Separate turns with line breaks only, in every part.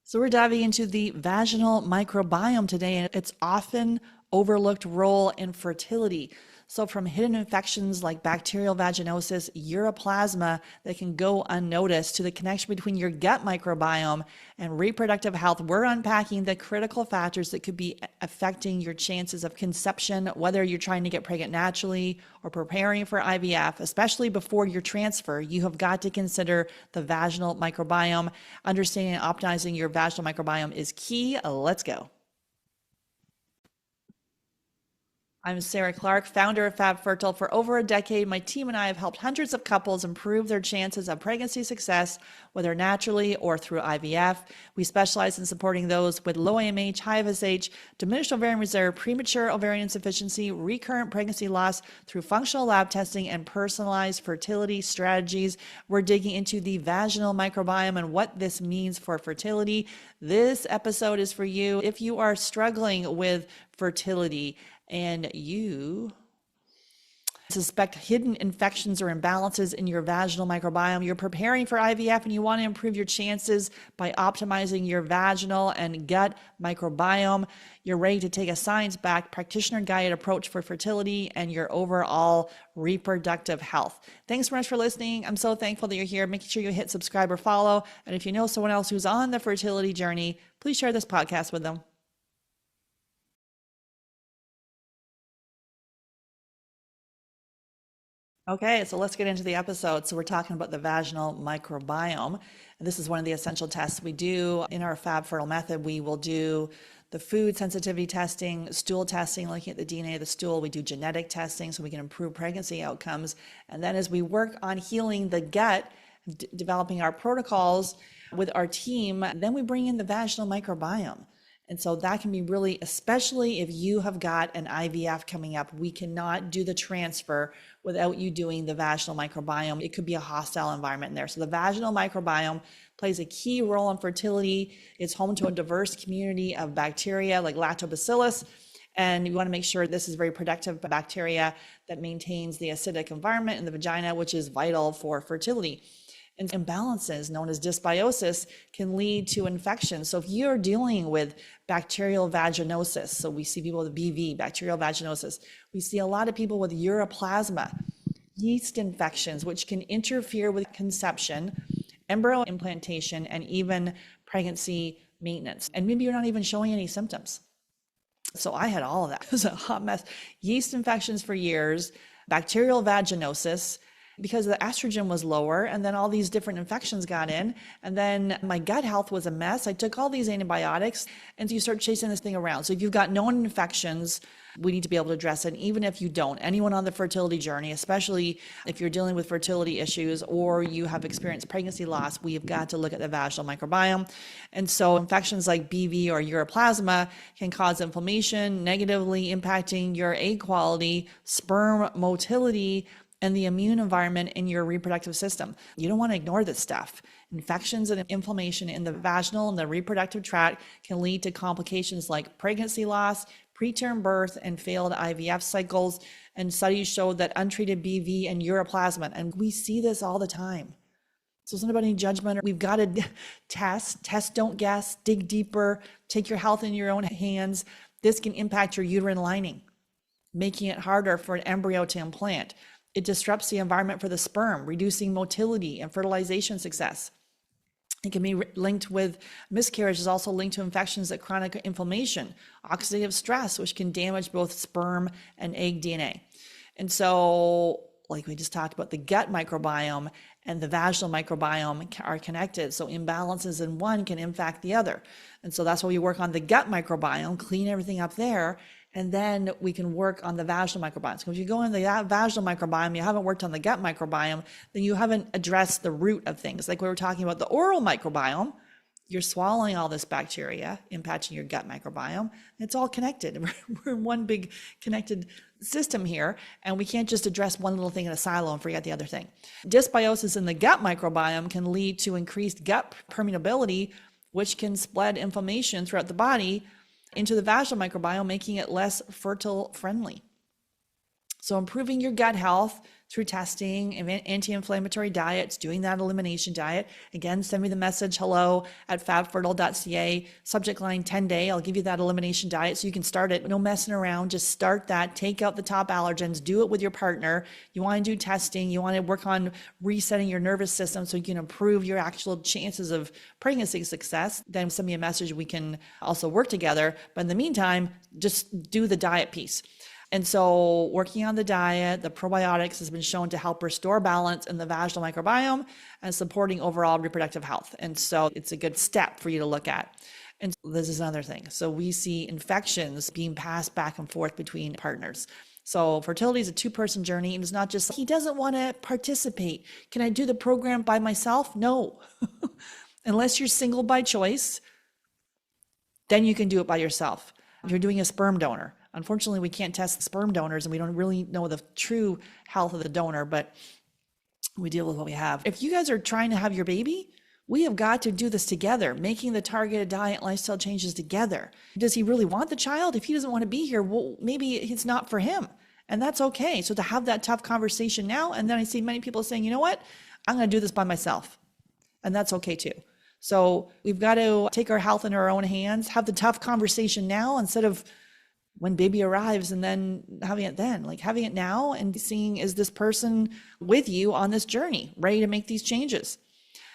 So we're diving into the vaginal microbiome today and its often overlooked role in fertility. So from hidden infections like bacterial vaginosis, Ureaplasma that can go unnoticed, to the connection between your gut microbiome and reproductive health, we're unpacking the critical factors that could be affecting your chances of conception, whether you're trying to get pregnant naturally or preparing for IVF. Especially before your transfer, you have got to consider the vaginal microbiome. Understanding and optimizing your vaginal microbiome is key. Let's go. I'm Sarah Clark, founder of Fab Fertile. For over a decade, my team and I have helped hundreds of couples improve their chances of pregnancy success, whether naturally or through IVF. We specialize in supporting those with low AMH, high FSH, diminished ovarian reserve, premature ovarian insufficiency, recurrent pregnancy loss through functional lab testing and personalized fertility strategies. We're digging into the vaginal microbiome and what this means for fertility. This episode is for you if you are struggling with fertility and you suspect hidden infections or imbalances in your vaginal microbiome. You're preparing for IVF and you want to improve your chances by optimizing your vaginal and gut microbiome. You're ready to take a science-backed, practitioner-guided approach for fertility and your overall reproductive health. Thanks so much for listening. I'm so thankful that you're here. Make sure you hit subscribe or follow. And if you know someone else who's on the fertility journey, please share this podcast with them. Okay, so let's get into the episode. So we're talking about the vaginal microbiome. And this is one of the essential tests we do in our Fab Fertile method. We will do the food sensitivity testing, stool testing, looking at the DNA of the stool. We do genetic testing so we can improve pregnancy outcomes. And then as we work on healing the gut, developing our protocols with our team, then we bring in the vaginal microbiome. And so that can be really, especially if you have got an IVF coming up, we cannot do the transfer without you doing the vaginal microbiome. It could be a hostile environment in there. So the vaginal microbiome plays a key role in fertility. It's home to a diverse community of bacteria like lactobacillus. And you want to make sure this is very productive bacteria that maintains the acidic environment in the vagina, which is vital for fertility. And imbalances known as dysbiosis can lead to infection. So if you're dealing with bacterial vaginosis, so we see people with BV, bacterial vaginosis, we see a lot of people with Ureaplasma, yeast infections, which can interfere with conception, embryo implantation, and even pregnancy maintenance. And maybe you're not even showing any symptoms. So I had all of that. It was a hot mess. Yeast infections for years, bacterial vaginosis, because the estrogen was lower, and then all these different infections got in, and then my gut health was a mess. I took all these antibiotics, and so you start chasing this thing around. So if you've got known infections, we need to be able to address it. And even if you don't, anyone on the fertility journey, especially if you're dealing with fertility issues or you have experienced pregnancy loss, we have got to look at the vaginal microbiome. And so infections like BV or Ureaplasma can cause inflammation, negatively impacting your egg quality, sperm motility, and the immune environment in your reproductive system. You don't want to ignore this stuff. Infections and inflammation in the vaginal and the reproductive tract can lead to complications like pregnancy loss, preterm birth, and failed IVF cycles. And studies show that untreated BV and Ureaplasma, and we see this all the time. So it's not about any judgment. We've got to test, don't guess, dig deeper, take your health in your own hands. This can impact your uterine lining, making it harder for an embryo to implant. It disrupts the environment for the sperm, reducing motility and fertilization success. It can be linked with miscarriage, is also linked to infections like chronic inflammation, oxidative stress, which can damage both sperm and egg DNA. And so, like we just talked about, the gut microbiome and the vaginal microbiome are connected. So imbalances in one can impact the other. And so that's why we work on the gut microbiome, clean everything up there, and then we can work on the vaginal microbiome. So if you go in the vaginal microbiome, you haven't worked on the gut microbiome, then you haven't addressed the root of things. Like we were talking about the oral microbiome, you're swallowing all this bacteria, impacting your gut microbiome. It's all connected. We're in one big connected system here, and we can't just address one little thing in a silo and forget the other thing. Dysbiosis in the gut microbiome can lead to increased gut permeability, which can spread inflammation throughout the body into the vaginal microbiome, making it less fertile friendly. So improving your gut health through testing, anti-inflammatory diets, doing that elimination diet. Again, send me the message, hello@fabfertile.ca, subject line 10-day. I'll give you that elimination diet so you can start it. No messing around, just start that, take out the top allergens, do it with your partner. You want to do testing, you want to work on resetting your nervous system so you can improve your actual chances of pregnancy success. Then send me a message, we can also work together. But in the meantime, just do the diet piece. And so working on the diet, the probiotics has been shown to help restore balance in the vaginal microbiome and supporting overall reproductive health. And so it's a good step for you to look at. And this is another thing. So we see infections being passed back and forth between partners. So fertility is a two-person journey, and it's not just, he doesn't want to participate. Can I do the program by myself? No. Unless you're single by choice, then you can do it by yourself. If you're doing a sperm donor, unfortunately, we can't test sperm donors and we don't really know the true health of the donor, but we deal with what we have. If you guys are trying to have your baby, we have got to do this together, making the targeted diet and lifestyle changes together. Does he really want the child? If he doesn't want to be here, well, maybe it's not for him. And that's okay. So to have that tough conversation now, and then I see many people saying, you know what, I'm going to do this by myself. And that's okay too. So we've got to take our health in our own hands, have the tough conversation now instead of when baby arrives and then having it then, like having it now and seeing, is this person with you on this journey, ready to make these changes?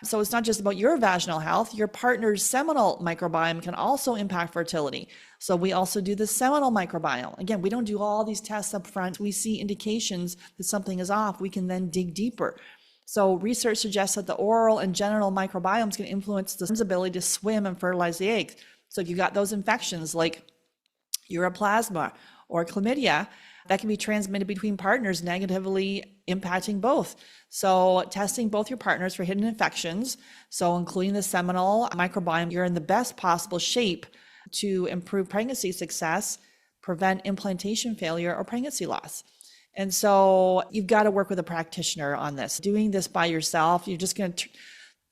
So it's not just about your vaginal health, your partner's seminal microbiome can also impact fertility. So we also do the seminal microbiome. Again, we don't do all these tests up front. We see indications that something is off. We can then dig deeper. So research suggests that the oral and genital microbiomes can influence the sperm's ability to swim and fertilize the eggs. So if you've got those infections like Ureaplasma or chlamydia, that can be transmitted between partners, negatively impacting both. So testing both your partners for hidden infections, so including the seminal microbiome, you're in the best possible shape to improve pregnancy success, prevent implantation failure or pregnancy loss. And so you've got to work with a practitioner on this. Doing this by yourself, you're just going to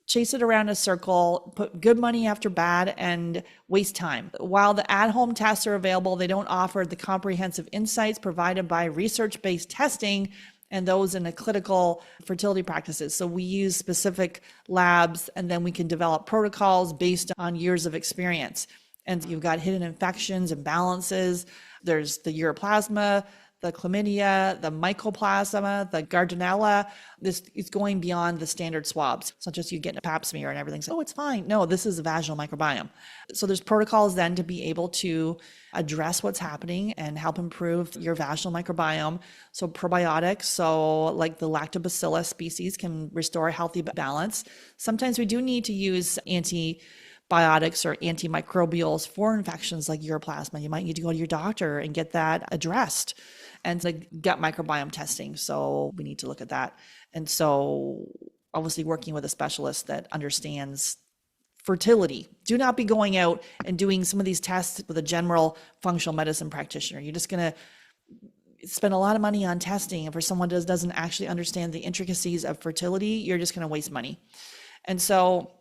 chase it around a circle, put good money after bad, and waste time. While the at-home tests are available, they don't offer the comprehensive insights provided by research-based testing and those in the clinical fertility practices. So we use specific labs, and then we can develop protocols based on years of experience. And you've got hidden infections, imbalances. There's the Ureaplasma, the chlamydia, the mycoplasma, the gardnerella. This is going beyond the standard swabs. It's not just you getting a pap smear and everything's, oh, it's fine. No, this is a vaginal microbiome. So there's protocols then to be able to address what's happening and help improve your vaginal microbiome. So probiotics, so like the lactobacillus species, can restore a healthy balance. Sometimes we do need to use antibiotics or antimicrobials for infections like Ureaplasma. You might need to go to your doctor and get that addressed. And the gut microbiome testing. So we need to look at that. And so obviously working with a specialist that understands fertility. Do not be going out and doing some of these tests with a general functional medicine practitioner. You're just going to spend a lot of money on testing. And for someone who doesn't actually understand the intricacies of fertility, you're just going to waste money. And so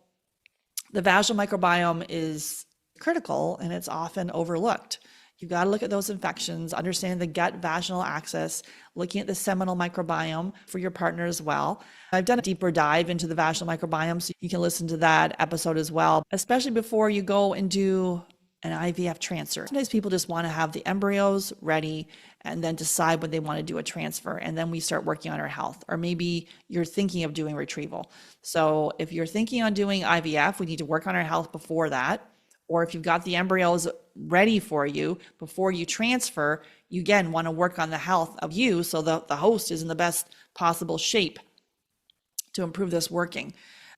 the vaginal microbiome is critical and it's often overlooked. You've got to look at those infections, understand the gut-vaginal axis, looking at the seminal microbiome for your partner as well. I've done a deeper dive into the vaginal microbiome, so you can listen to that episode as well, especially before you go and do an IVF transfer. Sometimes people just want to have the embryos ready and then decide when they want to do a transfer, and then we start working on our health. Or maybe you're thinking of doing retrieval. So if you're thinking on doing IVF, we need to work on our health before that. Or if you've got the embryos ready for you before you transfer, you again want to work on the health of you so the host is in the best possible shape to improve this working.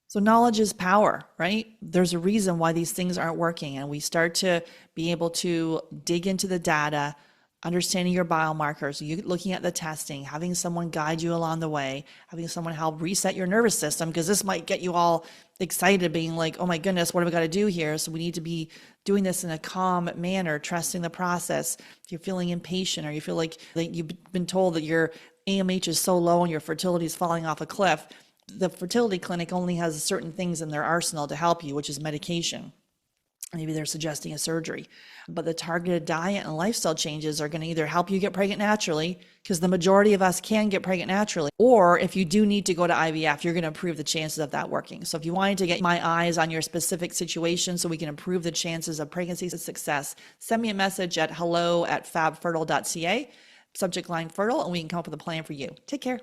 So knowledge is power, right? There's a reason why these things aren't working, and we start to be able to dig into the data, understanding your biomarkers, you looking at the testing, having someone guide you along the way, having someone help reset your nervous system, because this might get you all excited, being like, oh my goodness, what have we got to do here? So we need to be doing this in a calm manner, trusting the process. If you're feeling impatient or you feel like you've been told that your AMH is so low and your fertility is falling off a cliff, the fertility clinic only has certain things in their arsenal to help you, which is medication. Maybe they're suggesting a surgery. But the targeted diet and lifestyle changes are going to either help you get pregnant naturally, because the majority of us can get pregnant naturally, or if you do need to go to IVF, you're going to improve the chances of that working. So if you wanted to get my eyes on your specific situation so we can improve the chances of pregnancy success, send me a message at hello@fabfertile.ca, subject line fertile, and we can come up with a plan for you. Take care.